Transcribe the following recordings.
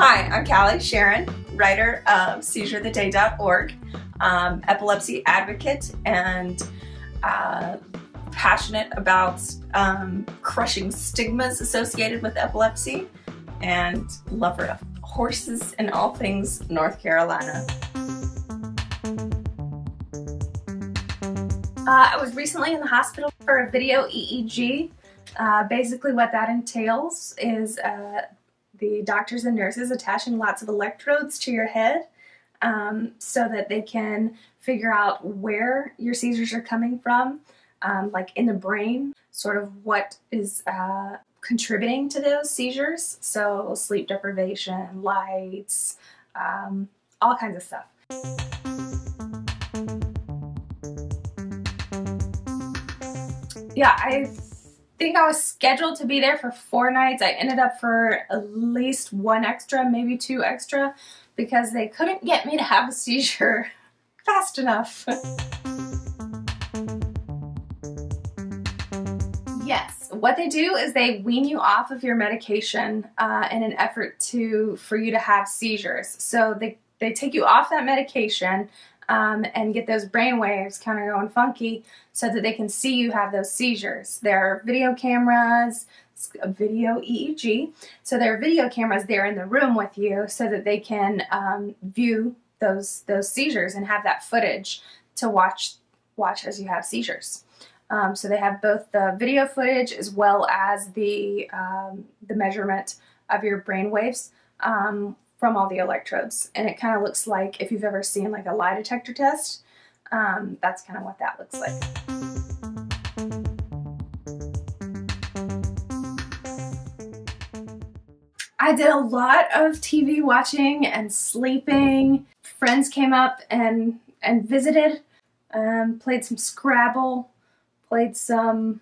Hi, I'm Callie Sharon, writer of SeizureTheDay.org, epilepsy advocate, and passionate about crushing stigmas associated with epilepsy, and lover of horses and all things North Carolina. I was recently in the hospital for a Video-EEG. Basically what that entails is the doctors and nurses attaching lots of electrodes to your head so that they can figure out where your seizures are coming from, like in the brain, sort of what is contributing to those seizures. So sleep deprivation, lights, all kinds of stuff. Yeah, I think I was scheduled to be there for 4 nights. I ended up for at least 1 extra, maybe 2 extra, because they couldn't get me to have a seizure fast enough. Yes, what they do is they wean you off of your medication in an effort for you to have seizures. So they take you off that medication and get those brain waves kind of going funky so that they can see you have those seizures. There are video cameras, Video-EEG, so there are video cameras there in the room with you so that they can view those seizures and have that footage to watch as you have seizures. So they have both the video footage as well as the measurement of your brain waves from all the electrodes, and it kind of looks like, if you've ever seen like a lie detector test, that's kind of what that looks like. I did a lot of TV watching and sleeping. Friends came up and visited, played some Scrabble, played some,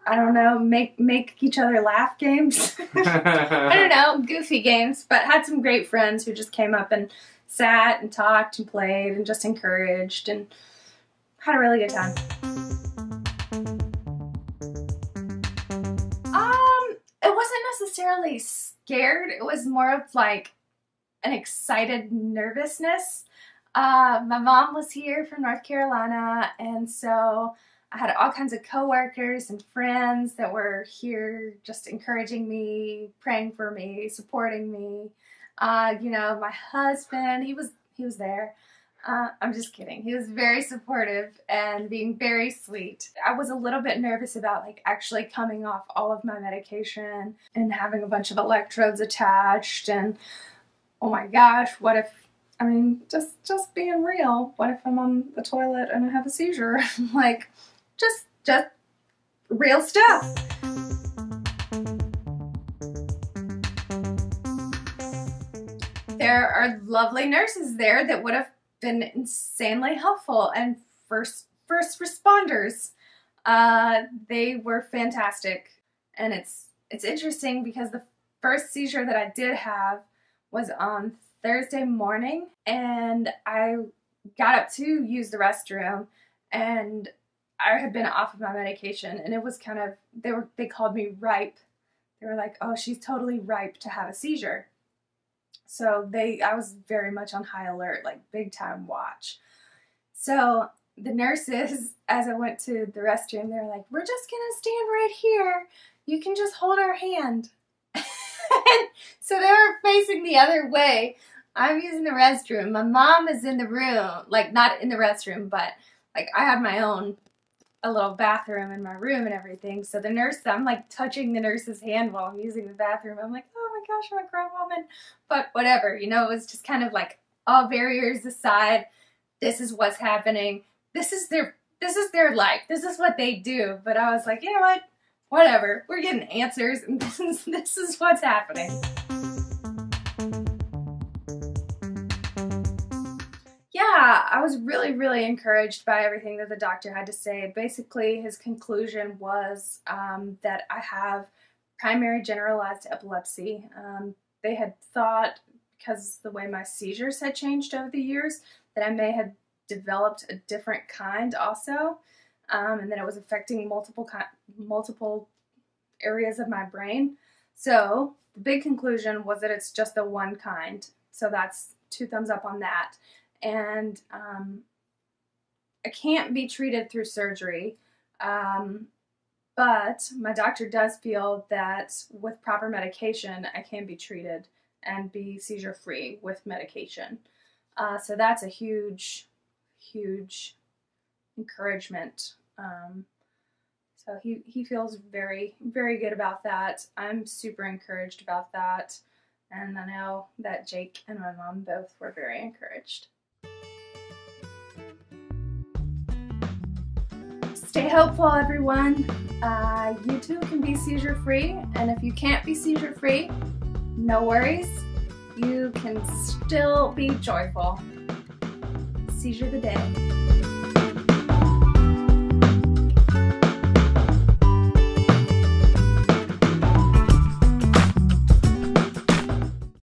I don't know, make each other laugh games. I don't know, goofy games, but had some great friends who just came up and sat and talked and played and just encouraged and had a really good time. It wasn't necessarily scared. It was more of like an excited nervousness. My mom was here from North Carolina, and so I had all kinds of coworkers and friends that were here just encouraging me, praying for me, supporting me. You know, my husband, he was there. I'm just kidding. He was very supportive and being very sweet. I was a little bit nervous about like actually coming off all of my medication and having a bunch of electrodes attached, and oh my gosh, what if, I mean, just being real, what if I'm on the toilet and I have a seizure? Like, just real stuff. There are lovely nurses there that would have been insanely helpful, and first responders. They were fantastic, and it's interesting because the first seizure that I did have was on Thursday morning, and I got up to use the restroom, and I had been off of my medication, and it was kind of, they called me ripe. They were like, oh, she's totally ripe to have a seizure. So I was very much on high alert, like big time watch. So the nurses, as I went to the restroom, they were like, we're just gonna stand right here. You can just hold our hand. And so they were facing the other way. I'm using the restroom. My mom is in the room, like not in the restroom, but like I had my own, a little bathroom in my room and everything. So the nurse, I'm like touching the nurse's hand while I'm using the bathroom. I'm like, oh my gosh, I'm a grown woman. But whatever, you know, it was just kind of like all barriers aside. This is what's happening. This is their life. This is what they do. But I was like, you know what? Whatever. We're getting answers, and this is what's happening. Yeah, I was really, really encouraged by everything that the doctor had to say. Basically, his conclusion was that I have primary generalized epilepsy. They had thought, because the way my seizures had changed over the years, that I may have developed a different kind also, and that it was affecting multiple areas of my brain. So the big conclusion was that it's just the one kind. So that's 2 thumbs up on that. And it can't be treated through surgery. But my doctor does feel that with proper medication, I can be treated and be seizure-free with medication. So that's a huge, huge encouragement. So he feels very, very good about that. I'm super encouraged about that. And I know that Jake and my mom both were very encouraged. Stay hopeful, everyone. You too can be seizure-free, and if you can't be seizure-free, no worries. You can still be joyful. Seizure the day.